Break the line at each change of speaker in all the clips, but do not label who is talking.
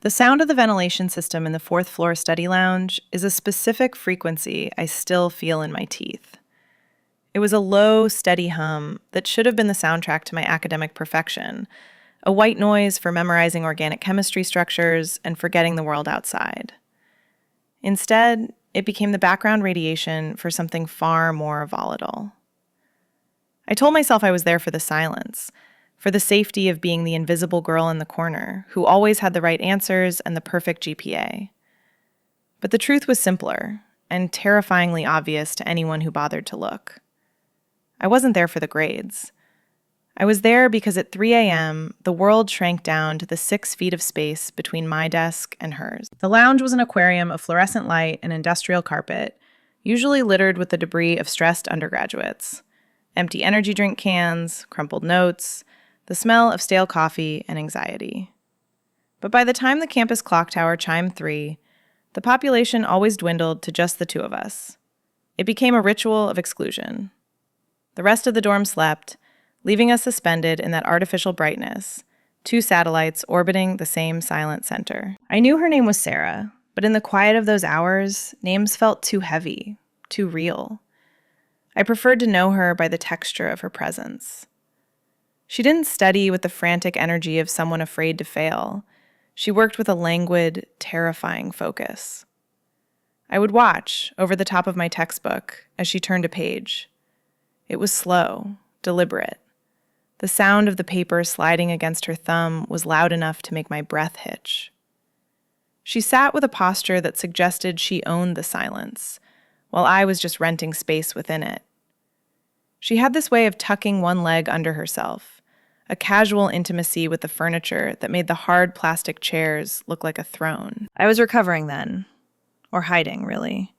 The sound of the ventilation system in the fourth floor study lounge is a specific frequency I still feel in my teeth. It was a low, steady hum that should have been the soundtrack to my academic perfection, a white noise for memorizing organic chemistry structures and forgetting the world outside. Instead, it became the background radiation for something far more volatile. I told myself I was there for the silence, for the safety of being the invisible girl in the corner who always had the right answers and the perfect GPA. But the truth was simpler and terrifyingly obvious to anyone who bothered to look. I wasn't there for the grades. I was there because at 3 a.m., the world shrank down to the 6 feet of space between my desk and hers. The lounge was an aquarium of fluorescent light and industrial carpet, usually littered with the debris of stressed undergraduates. Empty energy drink cans, crumpled notes, the smell of stale coffee and anxiety. But by the time the campus clock tower chimed 3, the population always dwindled to just the 2 of us. It became a ritual of exclusion. The rest of the dorm slept, leaving us suspended in that artificial brightness, 2 satellites orbiting the same silent center. I knew her name was Sarah, but in the quiet of those hours, names felt too heavy, too real. I preferred to know her by the texture of her presence. She didn't study with the frantic energy of someone afraid to fail. She worked with a languid, terrifying focus. I would watch, over the top of my textbook, as she turned a page. It was slow, deliberate. The sound of the paper sliding against her thumb was loud enough to make my breath hitch. She sat with a posture that suggested she owned the silence, while I was just renting space within it. She had this way of tucking one leg under herself, a casual intimacy with the furniture that made the hard plastic chairs look like a throne. I was recovering then, or hiding, really.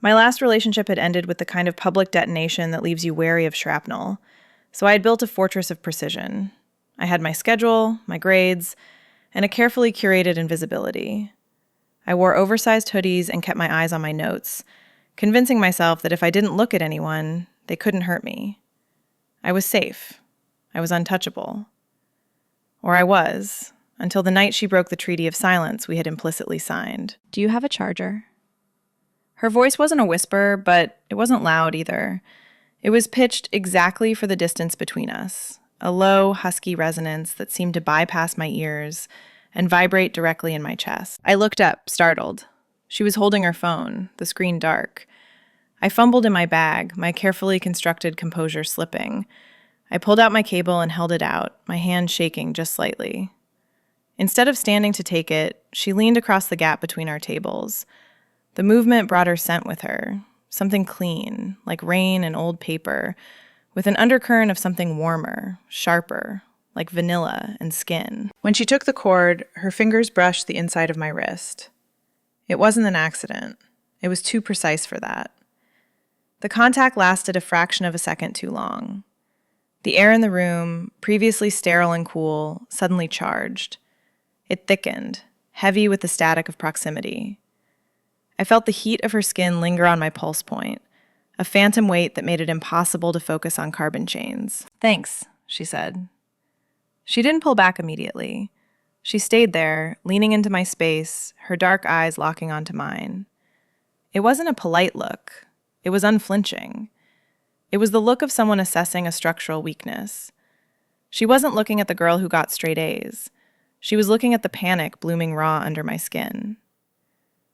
My last relationship had ended with the kind of public detonation that leaves you wary of shrapnel, so I had built a fortress of precision. I had my schedule, my grades, and a carefully curated invisibility. I wore oversized hoodies and kept my eyes on my notes, convincing myself that if I didn't look at anyone, they couldn't hurt me. I was safe. I was untouchable. Or I was, until the night she broke the treaty of silence we had implicitly signed.
Do you have a charger?
Her voice wasn't a whisper, but it wasn't loud either. It was pitched exactly for the distance between us, a low, husky resonance that seemed to bypass my ears and vibrate directly in my chest. I looked up, startled. She was holding her phone, the screen dark. I fumbled in my bag, my carefully constructed composure slipping. I pulled out my cable and held it out, my hand shaking just slightly. Instead of standing to take it, she leaned across the gap between our tables. The movement brought her scent with her, something clean, like rain and old paper, with an undercurrent of something warmer, sharper, like vanilla and skin. When she took the cord, her fingers brushed the inside of my wrist. It wasn't an accident. It was too precise for that. The contact lasted a fraction of a second too long. The air in the room, previously sterile and cool, suddenly charged. It thickened, heavy with the static of proximity. I felt the heat of her skin linger on my pulse point, a phantom weight that made it impossible to focus on carbon chains. "Thanks," she said. She didn't pull back immediately. She stayed there, leaning into my space, her dark eyes locking onto mine. It wasn't a polite look. It was unflinching. It was the look of someone assessing a structural weakness. She wasn't looking at the girl who got straight A's. She was looking at the panic blooming raw under my skin.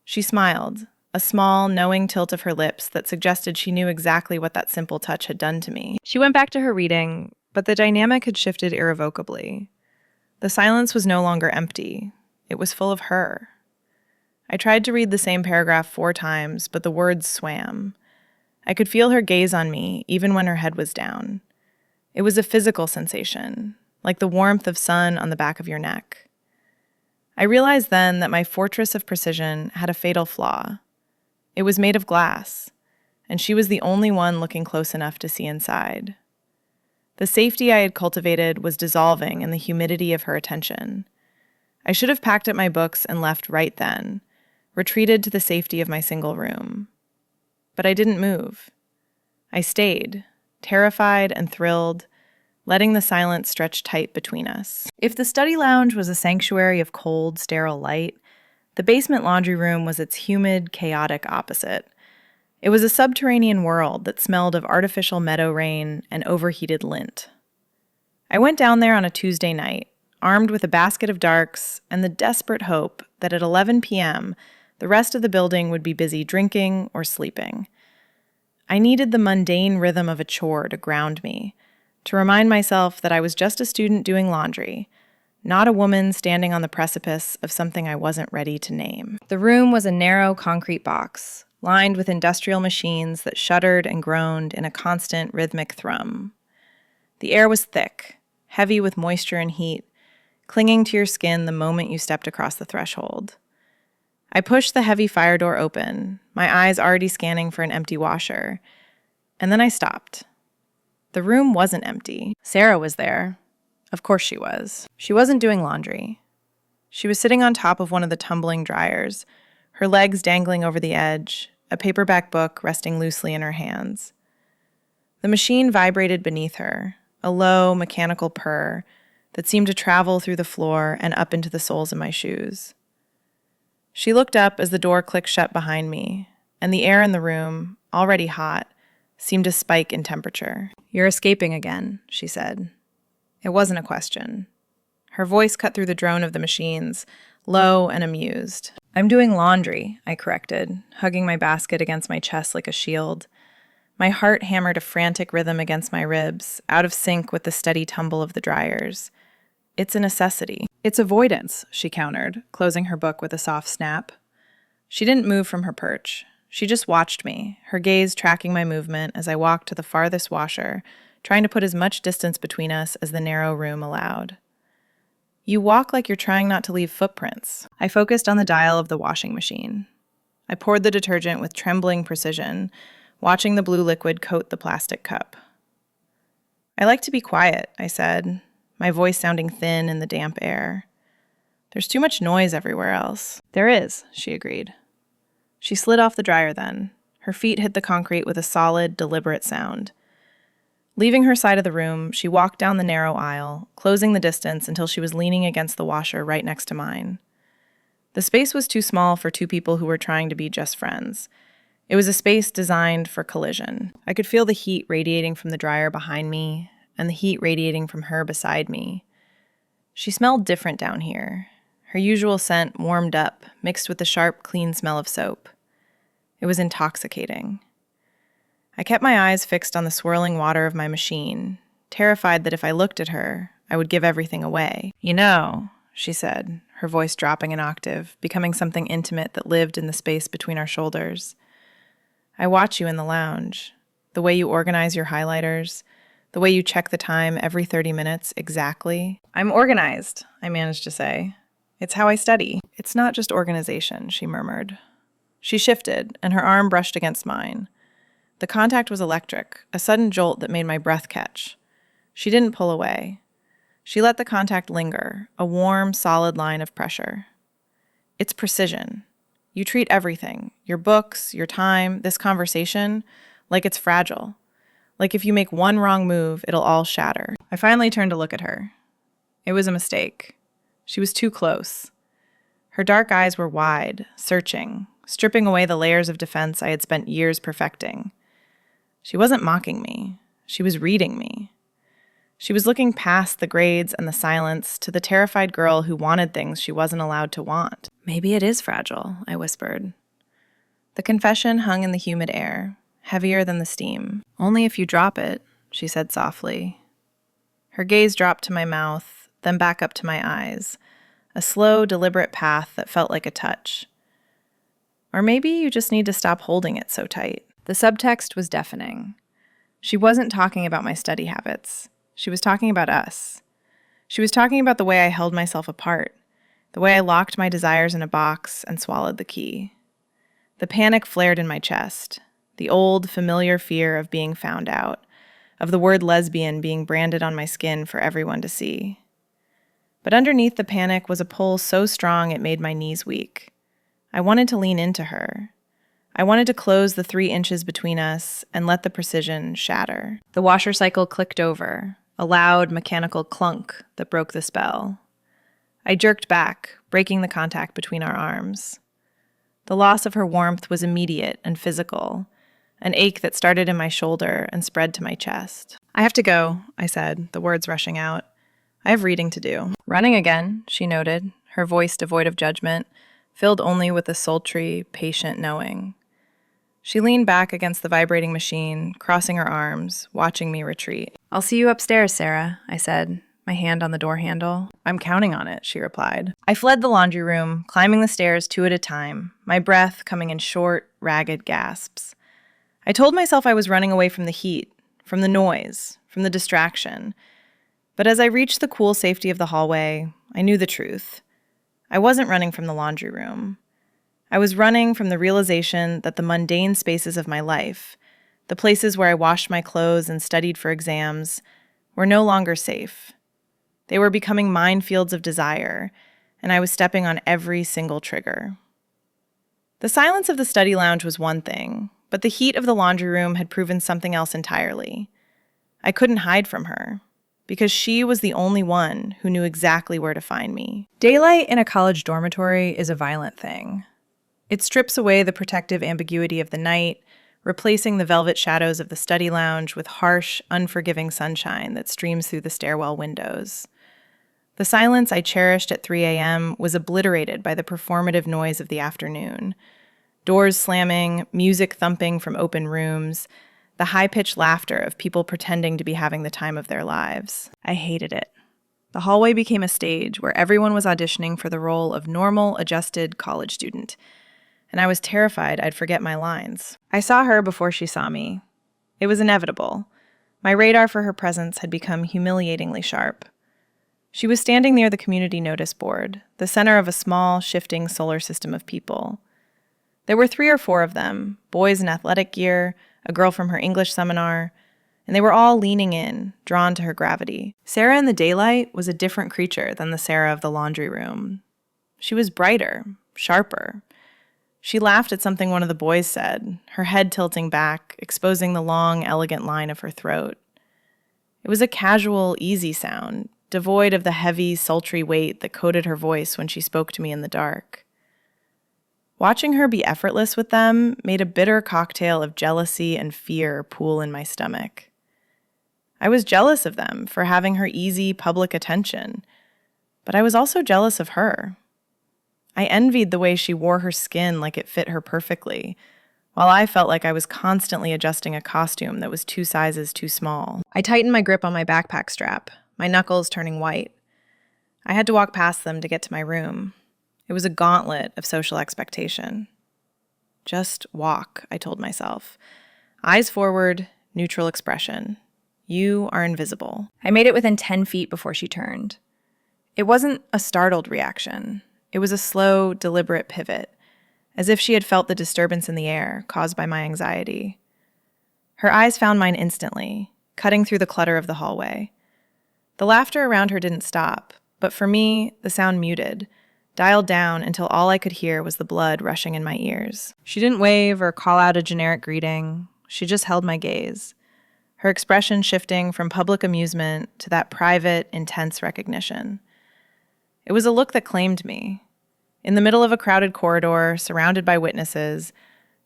She smiled, a small, knowing tilt of her lips that suggested she knew exactly what that simple touch had done to me. She went back to her reading, but the dynamic had shifted irrevocably. The silence was no longer empty. It was full of her. I tried to read the same paragraph 4 times, but the words swam. I could feel her gaze on me, even when her head was down. It was a physical sensation, like the warmth of sun on the back of your neck. I realized then that my fortress of precision had a fatal flaw. It was made of glass, and she was the only one looking close enough to see inside. The safety I had cultivated was dissolving in the humidity of her attention. I should have packed up my books and left right then, retreated to the safety of my single room. But I didn't move. I stayed, terrified and thrilled, letting the silence stretch tight between us. If the study lounge was a sanctuary of cold, sterile light, the basement laundry room was its humid, chaotic opposite. It was a subterranean world that smelled of artificial meadow rain and overheated lint. I went down there on a Tuesday night, armed with a basket of darks and the desperate hope that at 11 p.m., the rest of the building would be busy drinking or sleeping. I needed the mundane rhythm of a chore to ground me, to remind myself that I was just a student doing laundry, not a woman standing on the precipice of something I wasn't ready to name. The room was a narrow concrete box, lined with industrial machines that shuddered and groaned in a constant rhythmic thrum. The air was thick, heavy with moisture and heat, clinging to your skin the moment you stepped across the threshold. I pushed the heavy fire door open, my eyes already scanning for an empty washer, and then I stopped. The room wasn't empty. Sarah was there. Of course she was. She wasn't doing laundry. She was sitting on top of one of the tumbling dryers, her legs dangling over the edge, a paperback book resting loosely in her hands. The machine vibrated beneath her, a low, mechanical purr that seemed to travel through the floor and up into the soles of my shoes. She looked up as the door clicked shut behind me, and the air in the room, already hot, seemed to spike in temperature. "You're escaping again," she said. It wasn't a question. Her voice cut through the drone of the machines, low and amused. "I'm doing laundry," I corrected, hugging my basket against my chest like a shield. My heart hammered a frantic rhythm against my ribs, out of sync with the steady tumble of the dryers. "It's a necessity." "It's avoidance," she countered, closing her book with a soft snap. She didn't move from her perch. She just watched me, her gaze tracking my movement as I walked to the farthest washer, trying to put as much distance between us as the narrow room allowed. "You walk like you're trying not to leave footprints." I focused on the dial of the washing machine. I poured the detergent with trembling precision, watching the blue liquid coat the plastic cup. "I like to be quiet," I said, my voice sounding thin in the damp air. "There's too much noise everywhere else." "There is," she agreed. She slid off the dryer then. Her feet hit the concrete with a solid, deliberate sound. Leaving her side of the room, she walked down the narrow aisle, closing the distance until she was leaning against the washer right next to mine. The space was too small for two people who were trying to be just friends. It was a space designed for collision. I could feel the heat radiating from the dryer behind me and the heat radiating from her beside me. She smelled different down here. Her usual scent warmed up, mixed with the sharp, clean smell of soap. It was intoxicating. I kept my eyes fixed on the swirling water of my machine, terrified that if I looked at her, I would give everything away. "You know," she said, her voice dropping an octave, becoming something intimate that lived in the space between our shoulders. "I watch you in the lounge, the way you organize your highlighters, the way you check the time every 30 minutes exactly." "I'm organized," I managed to say. "It's how I study." "It's not just organization," she murmured. She shifted, and her arm brushed against mine. The contact was electric, a sudden jolt that made my breath catch. She didn't pull away. She let the contact linger, a warm, solid line of pressure. "It's precision. You treat everything, your books, your time, this conversation, like it's fragile. Like if you make one wrong move, it'll all shatter." I finally turned to look at her. It was a mistake. She was too close. Her dark eyes were wide, searching, stripping away the layers of defense I had spent years perfecting. She wasn't mocking me. She was reading me. She was looking past the grades and the silence to the terrified girl who wanted things she wasn't allowed to want. "Maybe it is fragile," I whispered. The confession hung in the humid air, heavier than the steam. "Only if you drop it," she said softly. Her gaze dropped to my mouth, then back up to my eyes, a slow, deliberate path that felt like a touch. "Or maybe you just need to stop holding it so tight." The subtext was deafening. She wasn't talking about my study habits. She was talking about us. She was talking about the way I held myself apart, the way I locked my desires in a box and swallowed the key. The panic flared in my chest, the old, familiar fear of being found out, of the word lesbian being branded on my skin for everyone to see. But underneath the panic was a pull so strong it made my knees weak. I wanted to lean into her. I wanted to close the 3 inches between us and let the precision shatter. The washer cycle clicked over, a loud mechanical clunk that broke the spell. I jerked back, breaking the contact between our arms. The loss of her warmth was immediate and physical, an ache that started in my shoulder and spread to my chest. "I have to go," I said, the words rushing out. "I have reading to do." "Running again," she noted, her voice devoid of judgment, filled only with a sultry, patient knowing. She leaned back against the vibrating machine, crossing her arms, watching me retreat. "I'll see you upstairs, Sarah," I said, my hand on the door handle. "I'm counting on it," she replied. I fled the laundry room, climbing the stairs 2 at a time, my breath coming in short, ragged gasps. I told myself I was running away from the heat, from the noise, from the distraction. But as I reached the cool safety of the hallway, I knew the truth. I wasn't running from the laundry room. I was running from the realization that the mundane spaces of my life, the places where I washed my clothes and studied for exams, were no longer safe. They were becoming minefields of desire, and I was stepping on every single trigger. The silence of the study lounge was one thing, but the heat of the laundry room had proven something else entirely. I couldn't hide from her, because she was the only one who knew exactly where to find me. Daylight in a college dormitory is a violent thing. It strips away the protective ambiguity of the night, replacing the velvet shadows of the study lounge with harsh, unforgiving sunshine that streams through the stairwell windows. The silence I cherished at 3 a.m. was obliterated by the performative noise of the afternoon. Doors slamming, music thumping from open rooms, the high-pitched laughter of people pretending to be having the time of their lives. I hated it. The hallway became a stage where everyone was auditioning for the role of normal, adjusted college student, and I was terrified I'd forget my lines. I saw her before she saw me. It was inevitable. My radar for her presence had become humiliatingly sharp. She was standing near the community notice board, the center of a small, shifting solar system of people. There were 3 or 4 of them, boys in athletic gear, a girl from her English seminar, and they were all leaning in, drawn to her gravity. Sarah in the daylight was a different creature than the Sarah of the laundry room. She was brighter, sharper. She laughed at something one of the boys said, her head tilting back, exposing the long, elegant line of her throat. It was a casual, easy sound, devoid of the heavy, sultry weight that coated her voice when she spoke to me in the dark. Watching her be effortless with them made a bitter cocktail of jealousy and fear pool in my stomach. I was jealous of them for having her easy public attention, but I was also jealous of her. I envied the way she wore her skin like it fit her perfectly, while I felt like I was constantly adjusting a costume that was 2 sizes too small. I tightened my grip on my backpack strap, my knuckles turning white. I had to walk past them to get to my room. It was a gauntlet of social expectation. Just walk, I told myself. Eyes forward, neutral expression. You are invisible. I made it within 10 feet before she turned. It wasn't a startled reaction. It was a slow, deliberate pivot, as if she had felt the disturbance in the air caused by my anxiety. Her eyes found mine instantly, cutting through the clutter of the hallway. The laughter around her didn't stop, but for me, the sound muted, dialed down until all I could hear was the blood rushing in my ears. She didn't wave or call out a generic greeting. She just held my gaze, her expression shifting from public amusement to that private, intense recognition. It was a look that claimed me. In the middle of a crowded corridor, surrounded by witnesses,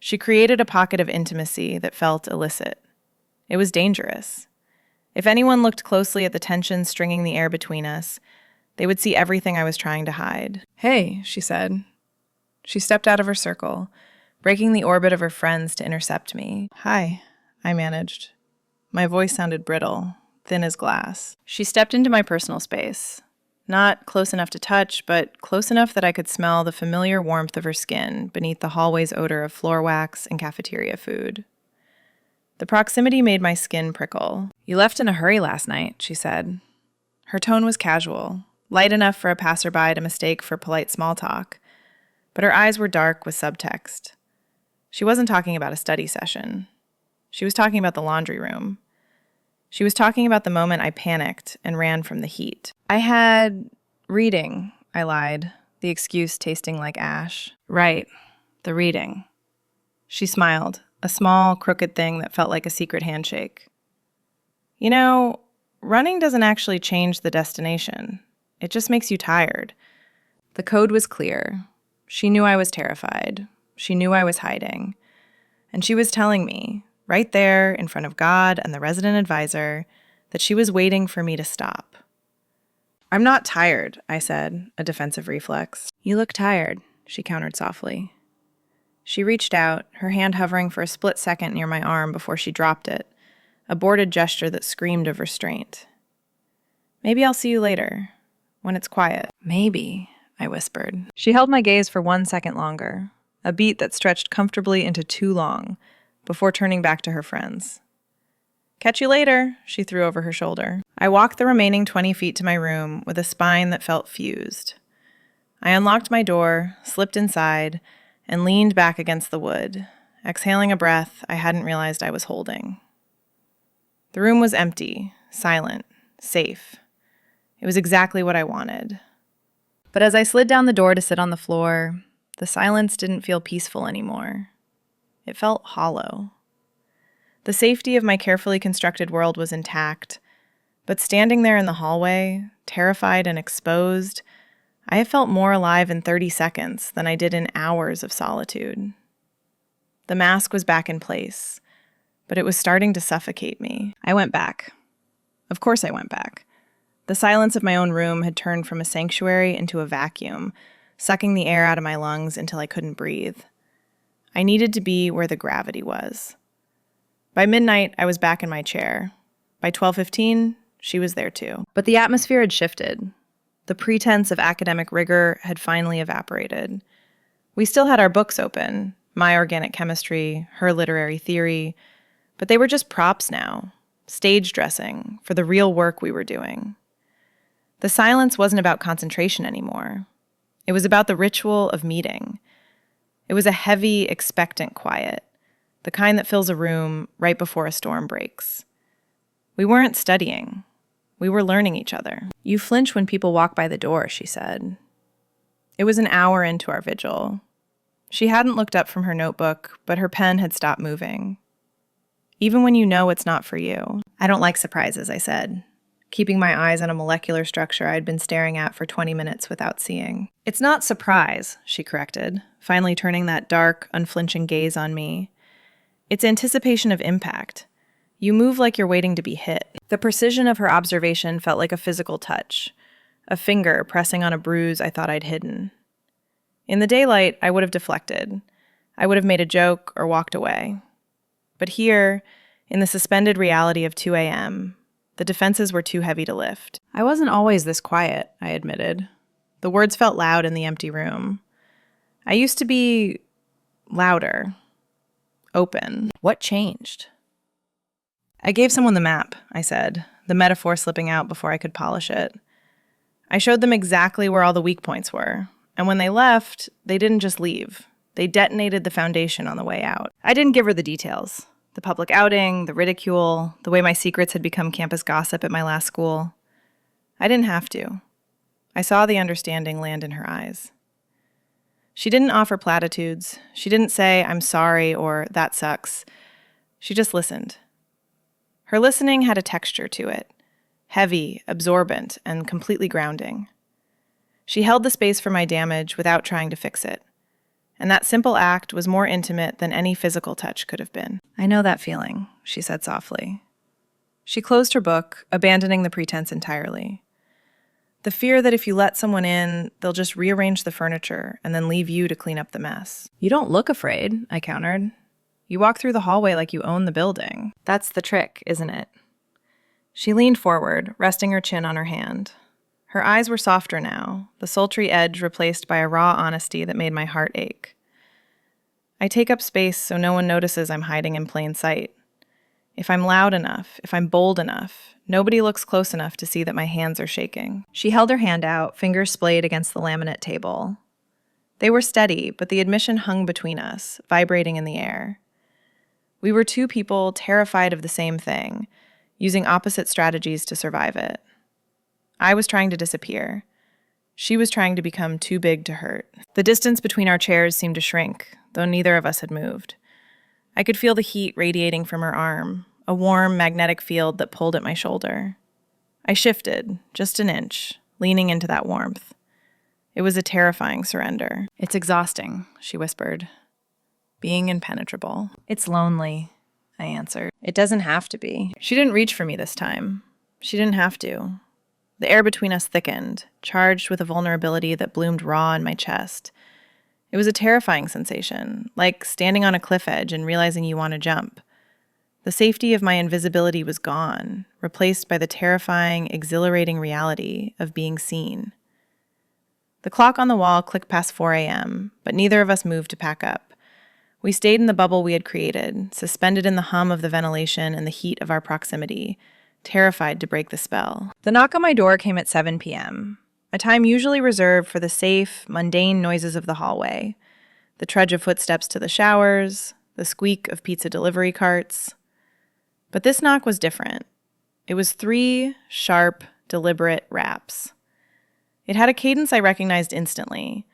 she created a pocket of intimacy that felt illicit. It was dangerous. If anyone looked closely at the tension stringing the air between us, they would see everything I was trying to hide. "Hey," she said. She stepped out of her circle, breaking the orbit of her friends to intercept me. "Hi," I managed. My voice sounded brittle, thin as glass. She stepped into my personal space. Not close enough to touch, but close enough that I could smell the familiar warmth of her skin beneath the hallway's odor of floor wax and cafeteria food. The proximity made my skin prickle. "You left in a hurry last night," she said. Her tone was casual, light enough for a passerby to mistake for polite small talk, but her eyes were dark with subtext. She wasn't talking about a study session. She was talking about the laundry room. She was talking about the moment I panicked and ran from the heat. "I had reading," I lied, the excuse tasting like ash. "Right, the reading." She smiled, a small, crooked thing that felt like a secret handshake. "You know, running doesn't actually change the destination. It just makes you tired. The code was clear. She knew I was terrified. She knew I was hiding. And she was telling me, right there in front of God and the resident advisor, that she was waiting for me to stop. "I'm not tired," I said, a defensive reflex. "You look tired," she countered softly. She reached out, her hand hovering for a split second near my arm before she dropped it, a boarded gesture that screamed of restraint. "Maybe I'll see you later, when it's quiet." "Maybe," I whispered. She held my gaze for 1 second longer, a beat that stretched comfortably into too long, before turning back to her friends. "Catch you later," she threw over her shoulder. I walked the remaining 20 feet to my room with a spine that felt fused. I unlocked my door, slipped inside, and leaned back against the wood, exhaling a breath I hadn't realized I was holding. The room was empty, silent, safe. It was exactly what I wanted. But as I slid down the door to sit on the floor, the silence didn't feel peaceful anymore. It felt hollow. The safety of my carefully constructed world was intact, but standing there in the hallway, terrified and exposed, I have felt more alive in 30 seconds than I did in hours of solitude. The mask was back in place, but it was starting to suffocate me. I went back. Of course I went back. The silence of my own room had turned from a sanctuary into a vacuum, sucking the air out of my lungs until I couldn't breathe. I needed to be where the gravity was. By midnight, I was back in my chair. By 12:15, she was there too. But the atmosphere had shifted. The pretense of academic rigor had finally evaporated. We still had our books open, my organic chemistry, her literary theory, but they were just props now, stage dressing for the real work we were doing. The silence wasn't about concentration anymore. It was about the ritual of meeting. It was a heavy, expectant quiet, the kind that fills a room right before a storm breaks. We weren't studying. We were learning each other. "You flinch when people walk by the door," she said. It was an hour into our vigil. She hadn't looked up from her notebook, but her pen had stopped moving. "Even when you know it's not for you." "I don't like surprises," I said, keeping my eyes on a molecular structure I'd been staring at for 20 minutes without seeing. "It's not surprise," she corrected, finally turning that dark, unflinching gaze on me. "It's anticipation of impact. You move like you're waiting to be hit." The precision of her observation felt like a physical touch, a finger pressing on a bruise I thought I'd hidden. In the daylight, I would have deflected. I would have made a joke or walked away. But here, in the suspended reality of 2 a.m., the defenses were too heavy to lift. I wasn't always this quiet, I admitted. The words felt loud in the empty room. I used to be louder, open. What changed? "I gave someone the map," I said, the metaphor slipping out before I could polish it. "I showed them exactly where all the weak points were, and when they left, they didn't just leave. They detonated the foundation on the way out." I didn't give her the details. The public outing, the ridicule, the way my secrets had become campus gossip at my last school. I didn't have to. I saw the understanding land in her eyes. She didn't offer platitudes. She didn't say, "I'm sorry," or "that sucks." She just listened. Her listening had a texture to it, heavy, absorbent, and completely grounding. She held the space for my damage without trying to fix it. And that simple act was more intimate than any physical touch could have been. "I know that feeling," she said softly. She closed her book, abandoning the pretense entirely. The fear that if you let someone in, they'll just rearrange the furniture and then leave you to clean up the mess. "You don't look afraid," I countered. "You walk through the hallway like you own the building." "That's the trick, isn't it?" She leaned forward, resting her chin on her hand. Her eyes were softer now, the sultry edge replaced by a raw honesty that made my heart ache. "I take up space so no one notices I'm hiding in plain sight. If I'm loud enough, if I'm bold enough, nobody looks close enough to see that my hands are shaking." She held her hand out, fingers splayed against the laminate table. They were steady, but the admission hung between us, vibrating in the air. We were two people terrified of the same thing, using opposite strategies to survive it. I was trying to disappear. She was trying to become too big to hurt. The distance between our chairs seemed to shrink, though neither of us had moved. I could feel the heat radiating from her arm, a warm, magnetic field that pulled at my shoulder. I shifted, just an inch, leaning into that warmth. It was a terrifying surrender. "It's exhausting," she whispered. "Being impenetrable." "It's lonely," I answered. "It doesn't have to be." She didn't reach for me this time. She didn't have to. The air between us thickened, charged with a vulnerability that bloomed raw in my chest. It was a terrifying sensation, like standing on a cliff edge and realizing you want to jump. The safety of my invisibility was gone, replaced by the terrifying, exhilarating reality of being seen. The clock on the wall clicked past 4 a.m., but neither of us moved to pack up. We stayed in the bubble we had created, suspended in the hum of the ventilation and the heat of our proximity, terrified to break the spell. The knock on my door came at 7 p.m., a time usually reserved for the safe, mundane noises of the hallway, the trudge of footsteps to the showers, the squeak of pizza delivery carts. But this knock was different. It was 3 sharp, deliberate raps. It had a cadence I recognized instantly,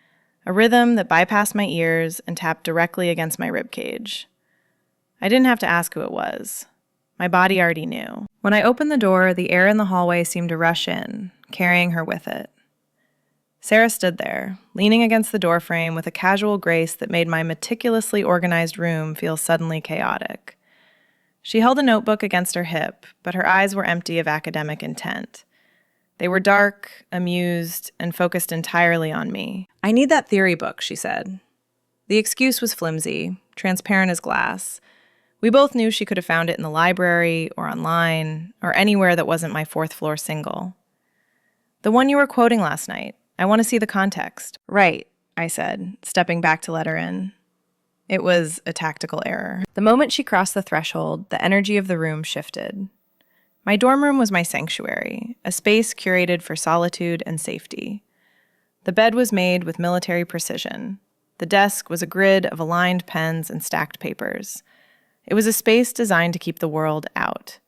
a rhythm that bypassed my ears and tapped directly against my ribcage. I didn't have to ask who it was. My body already knew. When I opened the door, the air in the hallway seemed to rush in, carrying her with it. Sarah stood there, leaning against the doorframe with a casual grace that made my meticulously organized room feel suddenly chaotic. She held a notebook against her hip, but her eyes were empty of academic intent. They were dark, amused, and focused entirely on me. "I need that theory book," she said. The excuse was flimsy, transparent as glass. We both knew she could have found it in the library or online or anywhere that wasn't my 4th-floor single. "The one you were quoting last night. I want to see the context." "Right," I said, stepping back to let her in. It was a tactical error. The moment she crossed the threshold, the energy of the room shifted. My dorm room was my sanctuary, a space curated for solitude and safety. The bed was made with military precision. The desk was a grid of aligned pens and stacked papers. It was a space designed to keep the world out.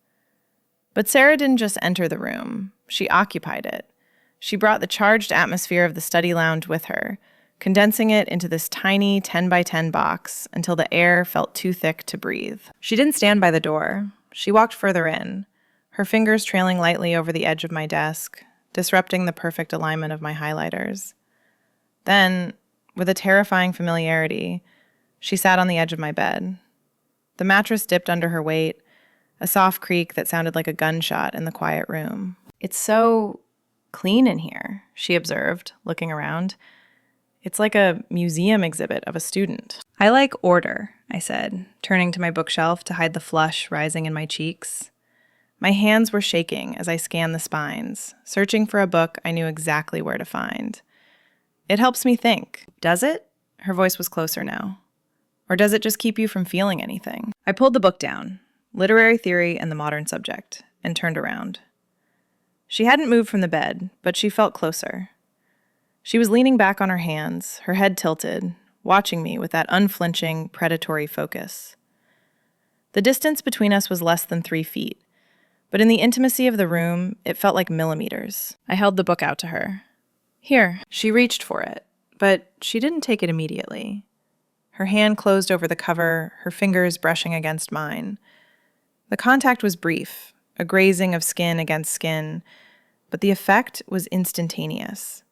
But Sarah didn't just enter the room. She occupied it. She brought the charged atmosphere of the study lounge with her, condensing it into this tiny 10 by 10 box until the air felt too thick to breathe. She didn't stand by the door. She walked further in, her fingers trailing lightly over the edge of my desk, disrupting the perfect alignment of my highlighters. Then, with a terrifying familiarity, she sat on the edge of my bed. The mattress dipped under her weight, a soft creak that sounded like a gunshot in the quiet room. "It's so clean in here," she observed, looking around. "It's like a museum exhibit of a student." "I like order," I said, turning to my bookshelf to hide the flush rising in my cheeks. My hands were shaking as I scanned the spines, searching for a book I knew exactly where to find. "It helps me think." "Does it?" Her voice was closer now. "Or does it just keep you from feeling anything?" I pulled the book down, Literary Theory and the Modern Subject, and turned around. She hadn't moved from the bed, but she felt closer. She was leaning back on her hands, her head tilted, watching me with that unflinching, predatory focus. The distance between us was less than 3 feet, but in the intimacy of the room, it felt like millimeters. I held the book out to her. "Here." She reached for it, but she didn't take it immediately. Her hand closed over the cover, her fingers brushing against mine. The contact was brief, a grazing of skin against skin, but the effect was instantaneous.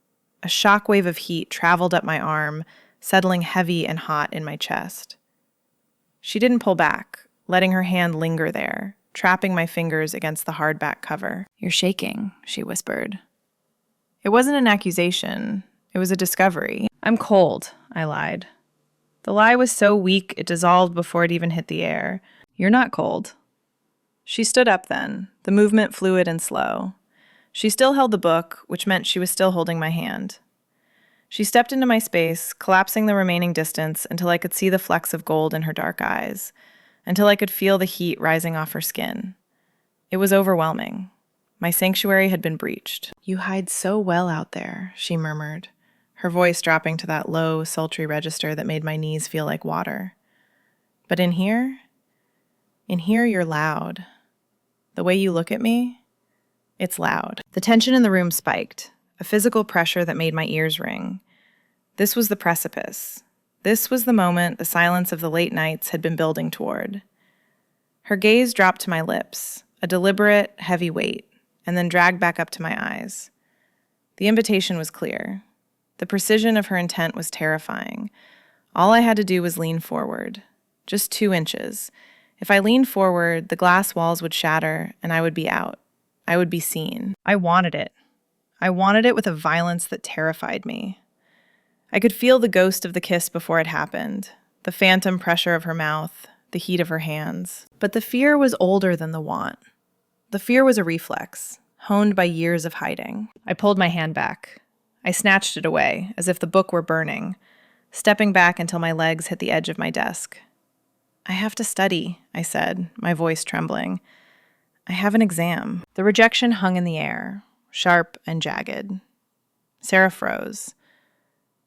A shockwave of heat traveled up my arm, settling heavy and hot in my chest. She didn't pull back, letting her hand linger there, trapping my fingers against the hardback cover. "You're shaking," she whispered. It wasn't an accusation. It was a discovery. "I'm cold," I lied. The lie was so weak it dissolved before it even hit the air. "You're not cold." She stood up then, the movement fluid and slow. She still held the book, which meant she was still holding my hand. She stepped into my space, collapsing the remaining distance until I could see the flecks of gold in her dark eyes, until I could feel the heat rising off her skin. It was overwhelming. My sanctuary had been breached. "You hide so well out there," she murmured, her voice dropping to that low, sultry register that made my knees feel like water. "But in here you're loud. The way you look at me, it's loud." The tension in the room spiked, a physical pressure that made my ears ring. This was the precipice. This was the moment the silence of the late nights had been building toward. Her gaze dropped to my lips, a deliberate, heavy weight, and then dragged back up to my eyes. The invitation was clear. The precision of her intent was terrifying. All I had to do was lean forward. Just 2 inches. If I leaned forward, the glass walls would shatter, and I would be out. I would be seen. I wanted it. I wanted it with a violence that terrified me. I could feel the ghost of the kiss before it happened, the phantom pressure of her mouth, the heat of her hands. But the fear was older than the want. The fear was a reflex, honed by years of hiding. I pulled my hand back. I snatched it away, as if the book were burning, stepping back until my legs hit the edge of my desk. "I have to study," I said, my voice trembling. "I have an exam." The rejection hung in the air, sharp and jagged. Sarah froze.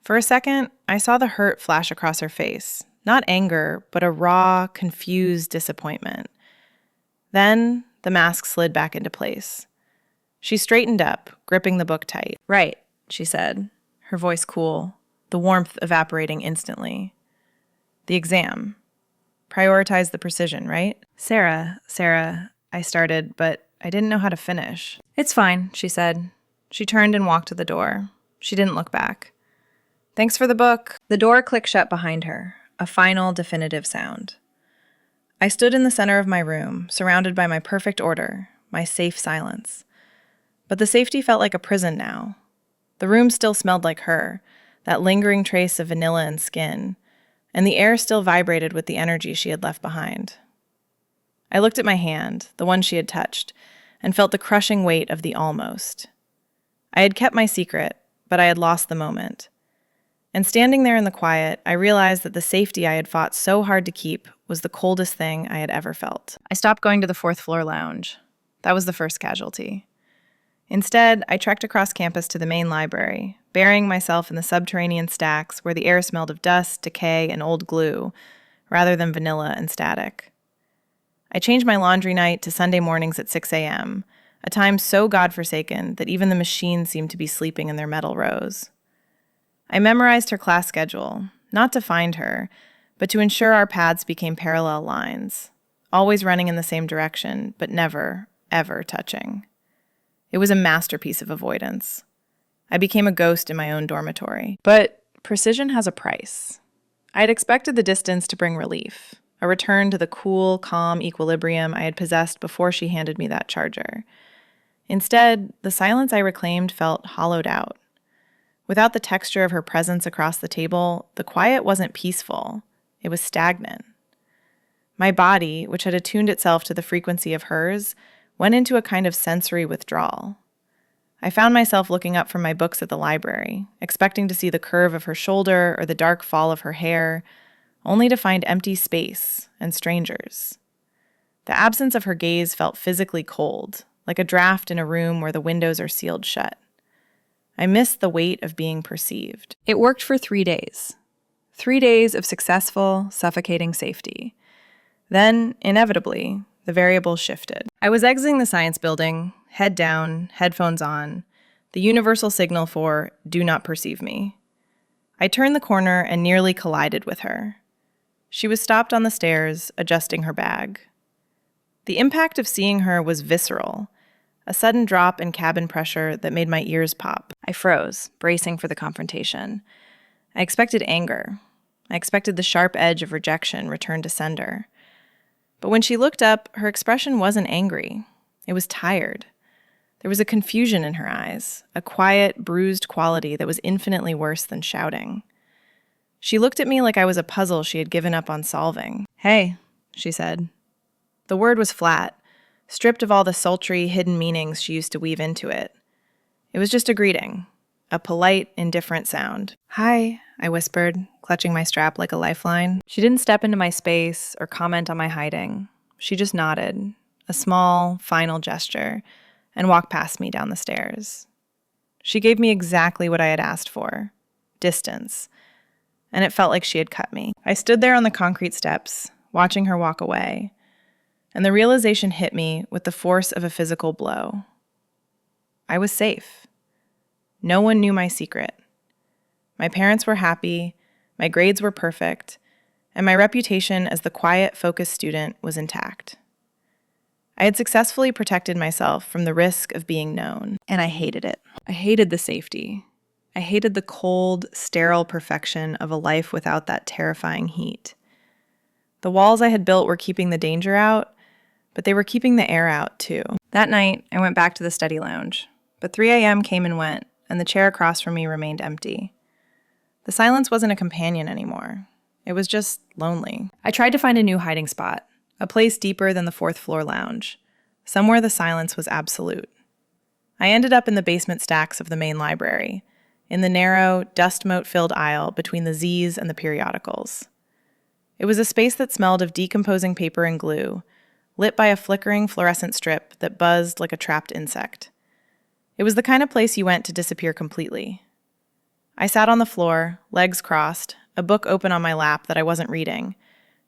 For a second, I saw the hurt flash across her face. Not anger, but a raw, confused disappointment. Then, the mask slid back into place. She straightened up, gripping the book tight. "Right," she said, her voice cool, the warmth evaporating instantly. "The exam. Prioritize the precision, right?" Sarah, I started, but I didn't know how to finish. "It's fine," she said. She turned and walked to the door. She didn't look back. "Thanks for the book." The door clicked shut behind her, a final, definitive sound. I stood in the center of my room, surrounded by my perfect order, my safe silence. But the safety felt like a prison now. The room still smelled like her, that lingering trace of vanilla and skin, and the air still vibrated with the energy she had left behind. I looked at my hand, the one she had touched, and felt the crushing weight of the almost. I had kept my secret, but I had lost the moment. And standing there in the quiet, I realized that the safety I had fought so hard to keep was the coldest thing I had ever felt. I stopped going to the 4th floor lounge. That was the first casualty. Instead, I trekked across campus to the main library, burying myself in the subterranean stacks where the air smelled of dust, decay, and old glue, rather than vanilla and static. I changed my laundry night to Sunday mornings at 6 a.m., a time so godforsaken that even the machines seemed to be sleeping in their metal rows. I memorized her class schedule, not to find her, but to ensure our paths became parallel lines, always running in the same direction, but never, ever touching. It was a masterpiece of avoidance. I became a ghost in my own dormitory. But precision has a price. I had expected the distance to bring relief, a return to the cool, calm equilibrium I had possessed before she handed me that charger. Instead, the silence I reclaimed felt hollowed out. Without the texture of her presence across the table, the quiet wasn't peaceful. It was stagnant. My body, which had attuned itself to the frequency of hers, went into a kind of sensory withdrawal. I found myself looking up from my books at the library, expecting to see the curve of her shoulder or the dark fall of her hair, only to find empty space and strangers. The absence of her gaze felt physically cold, like a draft in a room where the windows are sealed shut. I missed the weight of being perceived. It worked for 3 days. 3 days of successful, suffocating safety. Then, inevitably, the variables shifted. I was exiting the science building, head down, headphones on, the universal signal for "do not perceive me." I turned the corner and nearly collided with her. She was stopped on the stairs, adjusting her bag. The impact of seeing her was visceral, a sudden drop in cabin pressure that made my ears pop. I froze, bracing for the confrontation. I expected anger. I expected the sharp edge of rejection returned to sender. But when she looked up, her expression wasn't angry. It was tired. There was a confusion in her eyes, a quiet, bruised quality that was infinitely worse than shouting. She looked at me like I was a puzzle she had given up on solving. "Hey," she said. The word was flat, stripped of all the sultry, hidden meanings she used to weave into it. It was just a greeting, a polite, indifferent sound. "Hi," I whispered, clutching my strap like a lifeline. She didn't step into my space or comment on my hiding. She just nodded, a small, final gesture, and walked past me down the stairs. She gave me exactly what I had asked for, distance, and it felt like she had cut me. I stood there on the concrete steps, watching her walk away, and the realization hit me with the force of a physical blow. I was safe. No one knew my secret. My parents were happy, my grades were perfect, and my reputation as the quiet, focused student was intact. I had successfully protected myself from the risk of being known, and I hated it. I hated the safety. I hated the cold, sterile perfection of a life without that terrifying heat. The walls I had built were keeping the danger out, but they were keeping the air out too. That night, I went back to the study lounge, but 3 a.m. came and went, and the chair across from me remained empty. The silence wasn't a companion anymore. It was just lonely. I tried to find a new hiding spot, a place deeper than the fourth floor lounge, somewhere the silence was absolute. I ended up in the basement stacks of the main library, in the narrow, dust-mote-filled aisle between the Z's and the periodicals. It was a space that smelled of decomposing paper and glue, lit by a flickering fluorescent strip that buzzed like a trapped insect. It was the kind of place you went to disappear completely. I sat on the floor, legs crossed, a book open on my lap that I wasn't reading,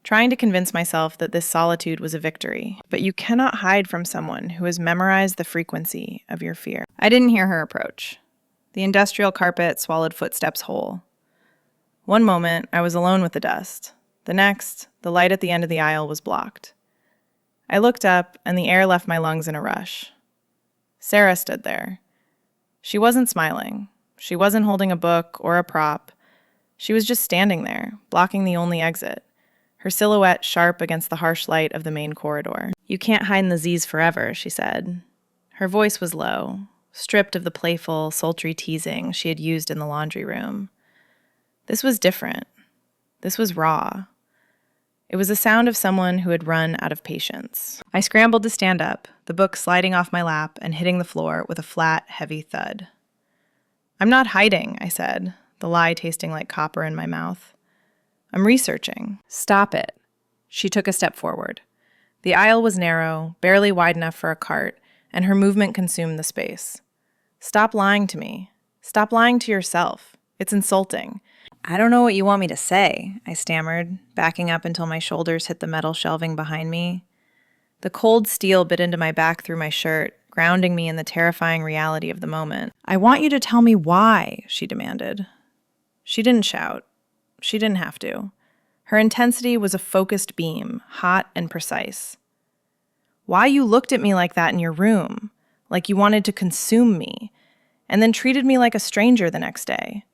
trying to convince myself that this solitude was a victory. But you cannot hide from someone who has memorized the frequency of your fear. I didn't hear her approach. The industrial carpet swallowed footsteps whole. One moment, I was alone with the dust. The next, the light at the end of the aisle was blocked. I looked up, and the air left my lungs in a rush. Sarah stood there. She wasn't smiling. She wasn't holding a book or a prop. She was just standing there, blocking the only exit, her silhouette sharp against the harsh light of the main corridor. "You can't hide in the Z's forever," she said. Her voice was low, stripped of the playful, sultry teasing she had used in the laundry room. This was different. This was raw. It was the sound of someone who had run out of patience. I scrambled to stand up, the book sliding off my lap and hitting the floor with a flat, heavy thud. "I'm not hiding," I said, the lie tasting like copper in my mouth. "I'm researching." "Stop it." She took a step forward. The aisle was narrow, barely wide enough for a cart, and her movement consumed the space. "Stop lying to me. Stop lying to yourself. It's insulting." "I don't know what you want me to say," I stammered, backing up until my shoulders hit the metal shelving behind me. The cold steel bit into my back through my shirt, grounding me in the terrifying reality of the moment. "I want you to tell me why," she demanded. She didn't shout. She didn't have to. Her intensity was a focused beam, hot and precise. "Why you looked at me like that in your room, like you wanted to consume me, and then treated me like a stranger the next day.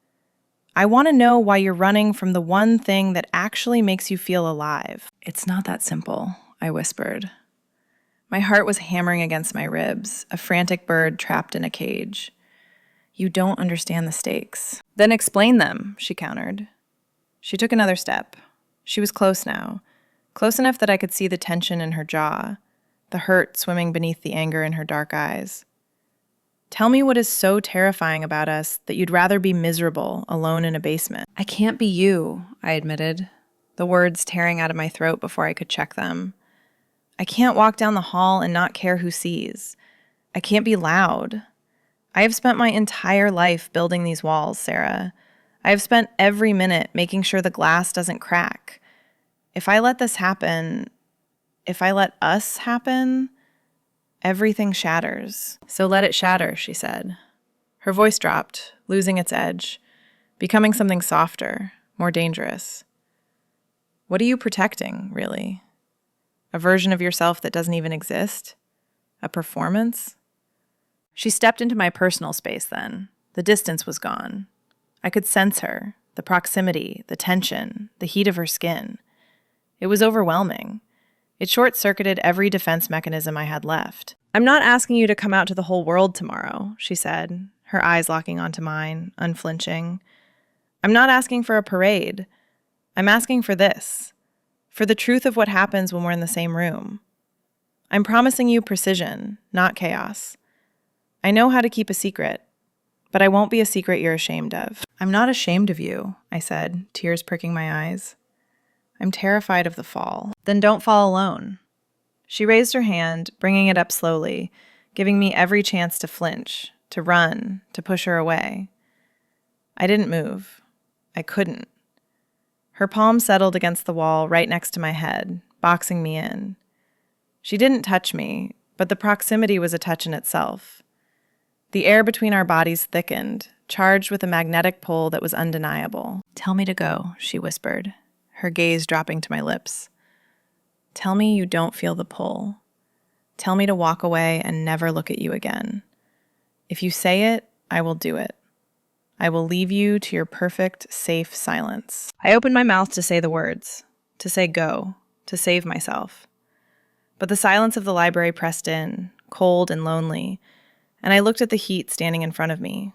I want to know why you're running from the one thing that actually makes you feel alive." "It's not that simple," I whispered. My heart was hammering against my ribs, a frantic bird trapped in a cage. "You don't understand the stakes." "Then explain them," she countered. She took another step. She was close now, close enough that I could see the tension in her jaw, the hurt swimming beneath the anger in her dark eyes. "Tell me what is so terrifying about us that you'd rather be miserable alone in a basement." "I can't be you," I admitted, the words tearing out of my throat before I could check them. "I can't walk down the hall and not care who sees. I can't be loud. I have spent my entire life building these walls, Sarah. I have spent every minute making sure the glass doesn't crack. If I let this happen, if I let us happen, everything shatters." "So let it shatter," she said. Her voice dropped, losing its edge, becoming something softer, more dangerous. "What are you protecting, really? A version of yourself that doesn't even exist? A performance?" She stepped into my personal space then. The distance was gone. I could sense her, the proximity, the tension, the heat of her skin. It was overwhelming. It short-circuited every defense mechanism I had left. "I'm not asking you to come out to the whole world tomorrow," she said, her eyes locking onto mine, unflinching. "I'm not asking for a parade. I'm asking for this, for the truth of what happens when we're in the same room. I'm promising you precision, not chaos. I know how to keep a secret, but I won't be a secret you're ashamed of." "I'm not ashamed of you," I said, tears pricking my eyes. "I'm terrified of the fall." "Then don't fall alone." She raised her hand, bringing it up slowly, giving me every chance to flinch, to run, to push her away. I didn't move. I couldn't. Her palm settled against the wall right next to my head, boxing me in. She didn't touch me, but the proximity was a touch in itself. The air between our bodies thickened, charged with a magnetic pull that was undeniable. "Tell me to go," she whispered, her gaze dropping to my lips. "Tell me you don't feel the pull. Tell me to walk away and never look at you again. If you say it, I will do it. I will leave you to your perfect, safe silence. I opened my mouth to say the words, to say go, to save myself. But the silence of the library pressed in, cold and lonely, and I looked at the heat standing in front of me.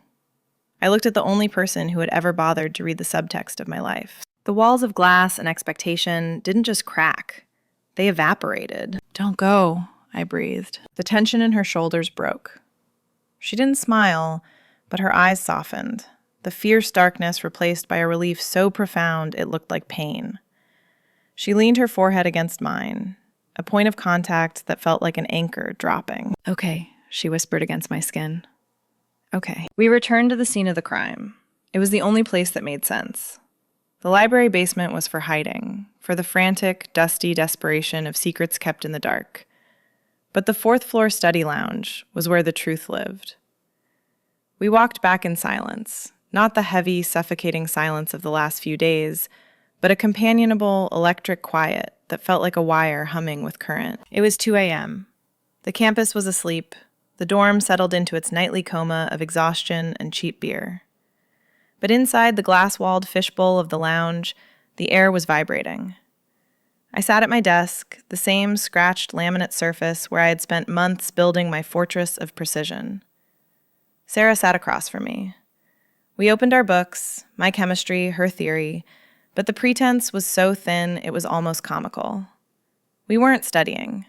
I looked at the only person who had ever bothered to read the subtext of my life. The walls of glass and expectation didn't just crack. They evaporated. Don't go, I breathed. The tension in her shoulders broke. She didn't smile, but her eyes softened, the fierce darkness replaced by a relief so profound it looked like pain. She leaned her forehead against mine, a point of contact that felt like an anchor dropping. Okay, she whispered against my skin. Okay. We returned to the scene of the crime. It was the only place that made sense. The library basement was for hiding, for the frantic, dusty desperation of secrets kept in the dark. But the fourth-floor study lounge was where the truth lived. We walked back in silence, not the heavy, suffocating silence of the last few days, but a companionable, electric quiet that felt like a wire humming with current. It was 2 a.m. The campus was asleep. The dorm settled into its nightly coma of exhaustion and cheap beer. But inside the glass-walled fishbowl of the lounge, the air was vibrating. I sat at my desk, the same scratched laminate surface where I had spent months building my fortress of precision. Sarah sat across from me. We opened our books, my chemistry, her theory, but the pretense was so thin it was almost comical. We weren't studying.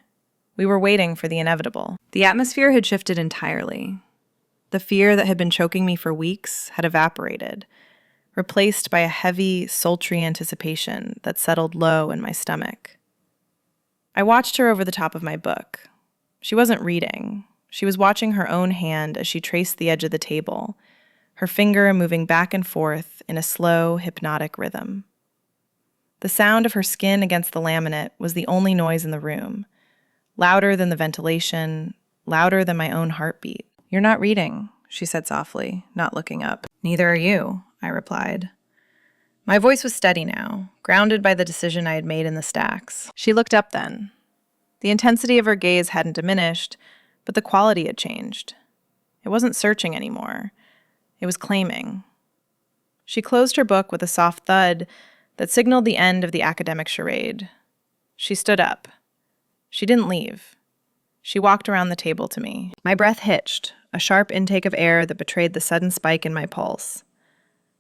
We were waiting for the inevitable. The atmosphere had shifted entirely. The fear that had been choking me for weeks had evaporated, replaced by a heavy, sultry anticipation that settled low in my stomach. I watched her over the top of my book. She wasn't reading. She was watching her own hand as she traced the edge of the table, her finger moving back and forth in a slow, hypnotic rhythm. The sound of her skin against the laminate was the only noise in the room, louder than the ventilation, louder than my own heartbeat. You're not reading, she said softly, not looking up. Neither are you, I replied. My voice was steady now, grounded by the decision I had made in the stacks. She looked up then. The intensity of her gaze hadn't diminished, but the quality had changed. It wasn't searching anymore. It was claiming. She closed her book with a soft thud that signaled the end of the academic charade. She stood up. She didn't leave. She walked around the table to me. My breath hitched, a sharp intake of air that betrayed the sudden spike in my pulse.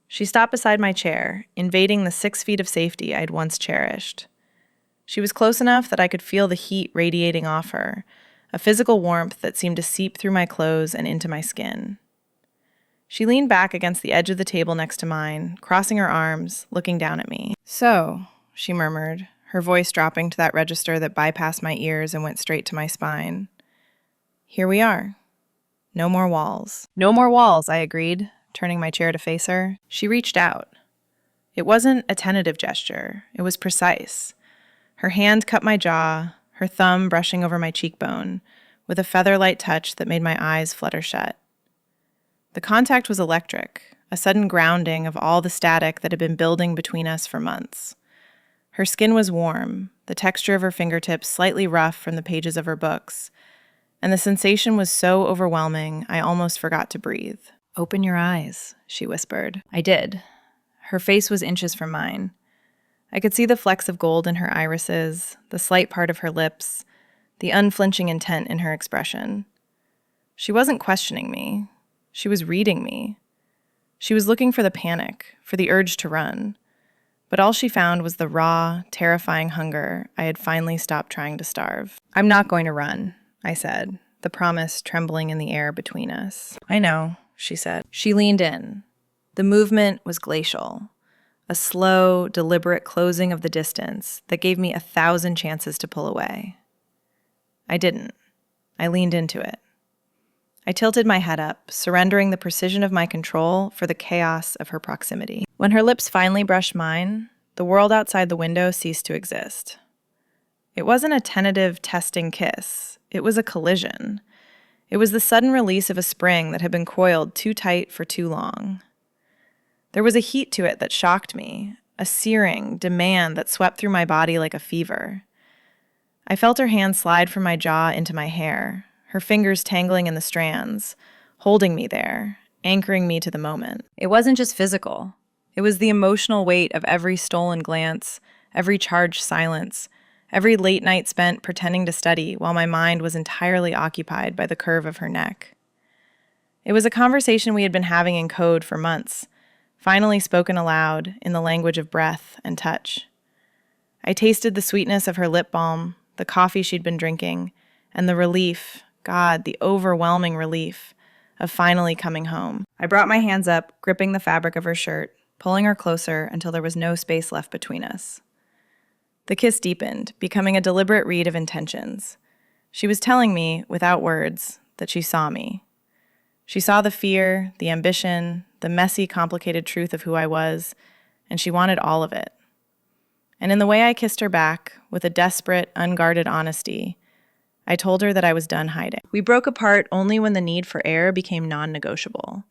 She stopped beside my chair, invading the 6 feet of safety I'd once cherished. She was close enough that I could feel the heat radiating off her, a physical warmth that seemed to seep through my clothes and into my skin. She leaned back against the edge of the table next to mine, crossing her arms, looking down at me. So, she murmured, her voice dropping to that register that bypassed my ears and went straight to my spine. Here we are. No more walls. No more walls, I agreed, turning my chair to face her. She reached out. It wasn't a tentative gesture. It was precise. Her hand cut my jaw, her thumb brushing over my cheekbone, with a feather-light touch that made my eyes flutter shut. The contact was electric, a sudden grounding of all the static that had been building between us for months. Her skin was warm, the texture of her fingertips slightly rough from the pages of her books, and the sensation was so overwhelming I almost forgot to breathe. Open your eyes, she whispered. I did. Her face was inches from mine. I could see the flecks of gold in her irises, the slight part of her lips, the unflinching intent in her expression. She wasn't questioning me. She was reading me. She was looking for the panic, for the urge to run. But all she found was the raw, terrifying hunger I had finally stopped trying to starve. I'm not going to run, I said, the promise trembling in the air between us. I know, she said. She leaned in. The movement was glacial, a slow, deliberate closing of the distance that gave me 1,000 chances to pull away. I didn't. I leaned into it. I tilted my head up, surrendering the precision of my control for the chaos of her proximity. When her lips finally brushed mine, the world outside the window ceased to exist. It wasn't a tentative, testing kiss. It was a collision. It was the sudden release of a spring that had been coiled too tight for too long. There was a heat to it that shocked me, a searing demand that swept through my body like a fever. I felt her hand slide from my jaw into my hair, her fingers tangling in the strands, holding me there, anchoring me to the moment. It wasn't just physical. It was the emotional weight of every stolen glance, every charged silence, every late night spent pretending to study while my mind was entirely occupied by the curve of her neck. It was a conversation we had been having in code for months, finally spoken aloud in the language of breath and touch. I tasted the sweetness of her lip balm, the coffee she'd been drinking, and the relief, God, the overwhelming relief, of finally coming home. I brought my hands up, gripping the fabric of her shirt, pulling her closer until there was no space left between us. The kiss deepened, becoming a deliberate read of intentions. She was telling me, without words, that she saw me. She saw the fear, the ambition, the messy, complicated truth of who I was, and she wanted all of it. And in the way I kissed her back, with a desperate, unguarded honesty, I told her that I was done hiding. We broke apart only when the need for air became non-negotiable.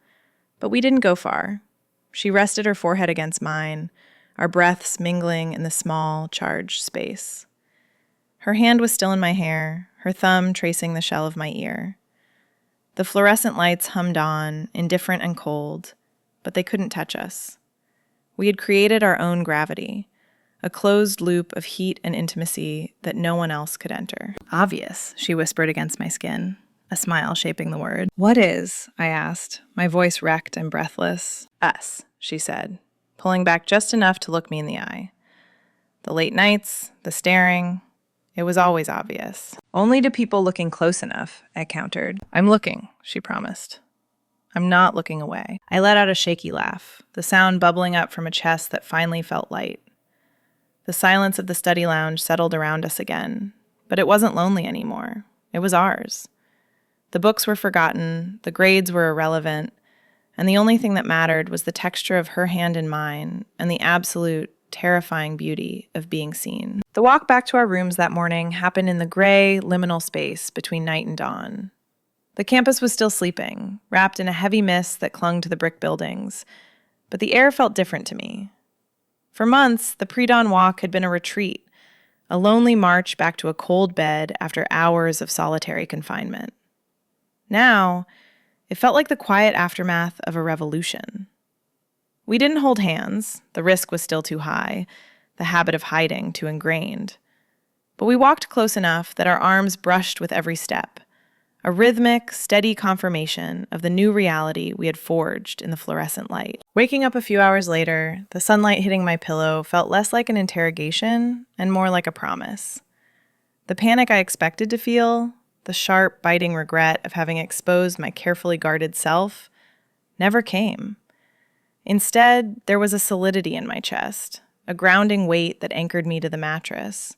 But we didn't go far. She rested her forehead against mine, our breaths mingling in the small, charged space. Her hand was still in my hair, her thumb tracing the shell of my ear. The fluorescent lights hummed on, indifferent and cold, but they couldn't touch us. We had created our own gravity, a closed loop of heat and intimacy that no one else could enter. Obvious, she whispered against my skin, a smile shaping the word. What is? I asked, my voice wrecked and breathless. Us, she said, pulling back just enough to look me in the eye. The late nights, the staring, it was always obvious. Only to people looking close enough, I countered. I'm looking, she promised. I'm not looking away. I let out a shaky laugh, the sound bubbling up from a chest that finally felt light. The silence of the study lounge settled around us again, but it wasn't lonely anymore. It was ours. The books were forgotten, the grades were irrelevant, and the only thing that mattered was the texture of her hand in mine and the absolute, terrifying beauty of being seen. The walk back to our rooms that morning happened in the gray, liminal space between night and dawn. The campus was still sleeping, wrapped in a heavy mist that clung to the brick buildings, but the air felt different to me. For months, the pre-dawn walk had been a retreat, a lonely march back to a cold bed after hours of solitary confinement. Now, it felt like the quiet aftermath of a revolution. We didn't hold hands, the risk was still too high, the habit of hiding too ingrained. But we walked close enough that our arms brushed with every step, a rhythmic, steady confirmation of the new reality we had forged in the fluorescent light. Waking up a few hours later, the sunlight hitting my pillow felt less like an interrogation and more like a promise. The panic I expected to feel, the sharp, biting regret of having exposed my carefully guarded self, never came. Instead, there was a solidity in my chest, a grounding weight that anchored me to the mattress.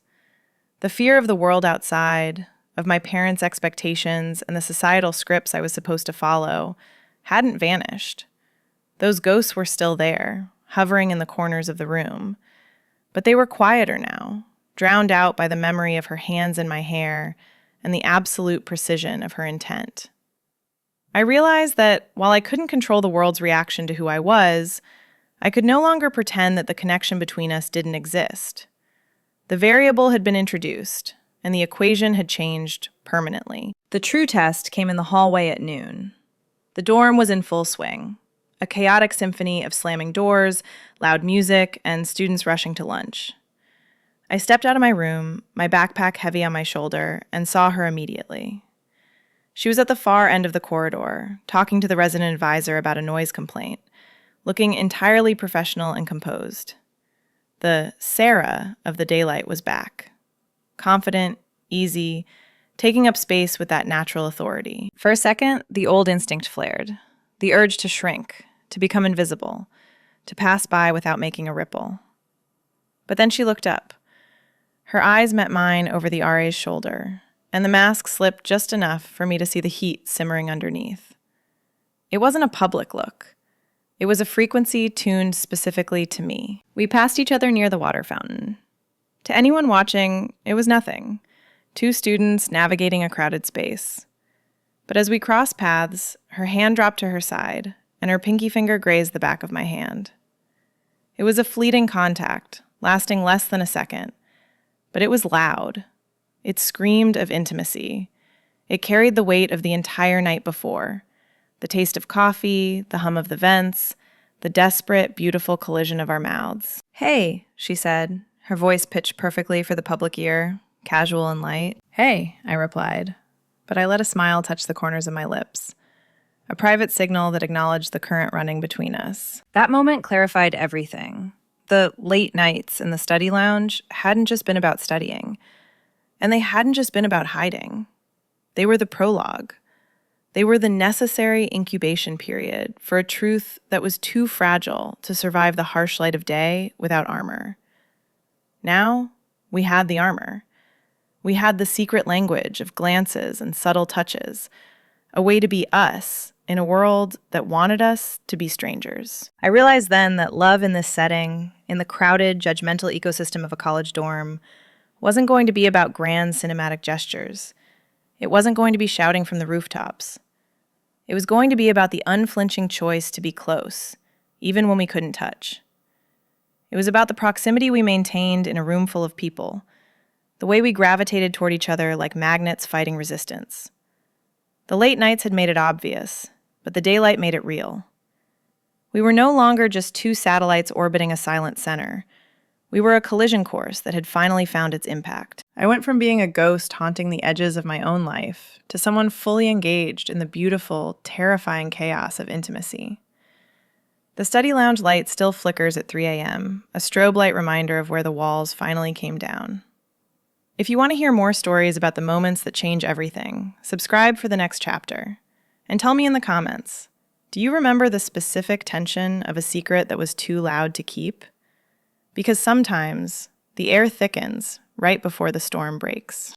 The fear of the world outside, of my parents' expectations and the societal scripts I was supposed to follow, hadn't vanished. Those ghosts were still there, hovering in the corners of the room. But they were quieter now, drowned out by the memory of her hands in my hair and the absolute precision of her intent. I realized that while I couldn't control the world's reaction to who I was, I could no longer pretend that the connection between us didn't exist. The variable had been introduced, and the equation had changed permanently. The true test came in the hallway at noon. The dorm was in full swing, a chaotic symphony of slamming doors, loud music, and students rushing to lunch. I stepped out of my room, my backpack heavy on my shoulder, and saw her immediately. She was at the far end of the corridor, talking to the resident advisor about a noise complaint, looking entirely professional and composed. The Sarah of the daylight was back. Confident, easy, taking up space with that natural authority. For a second, the old instinct flared. The urge to shrink, to become invisible, to pass by without making a ripple. But then she looked up. Her eyes met mine over the RA's shoulder, and the mask slipped just enough for me to see the heat simmering underneath. It wasn't a public look. It was a frequency tuned specifically to me. We passed each other near the water fountain. To anyone watching, it was nothing. Two students navigating a crowded space. But as we crossed paths, her hand dropped to her side, and her pinky finger grazed the back of my hand. It was a fleeting contact, lasting less than a second, but it was loud. It screamed of intimacy. It carried the weight of the entire night before. The taste of coffee, the hum of the vents, the desperate, beautiful collision of our mouths. "Hey," she said, her voice pitched perfectly for the public ear, casual and light. "Hey," I replied, but I let a smile touch the corners of my lips, a private signal that acknowledged the current running between us. That moment clarified everything. The late nights in the study lounge hadn't just been about studying, and they hadn't just been about hiding. They were the prologue. They were the necessary incubation period for a truth that was too fragile to survive the harsh light of day without armor. Now, we had the armor. We had the secret language of glances and subtle touches, a way to be us in a world that wanted us to be strangers. I realized then that love in this setting, in the crowded, judgmental ecosystem of a college dorm, wasn't going to be about grand cinematic gestures. It wasn't going to be shouting from the rooftops. It was going to be about the unflinching choice to be close, even when we couldn't touch. It was about the proximity we maintained in a room full of people, the way we gravitated toward each other like magnets fighting resistance. The late nights had made it obvious, but the daylight made it real. We were no longer just two satellites orbiting a silent center. We were a collision course that had finally found its impact. I went from being a ghost haunting the edges of my own life to someone fully engaged in the beautiful, terrifying chaos of intimacy. The study lounge light still flickers at 3 a.m., a strobe light reminder of where the walls finally came down. If you want to hear more stories about the moments that change everything, subscribe for the next chapter. And tell me in the comments, do you remember the specific tension of a secret that was too loud to keep? Because sometimes the air thickens right before the storm breaks.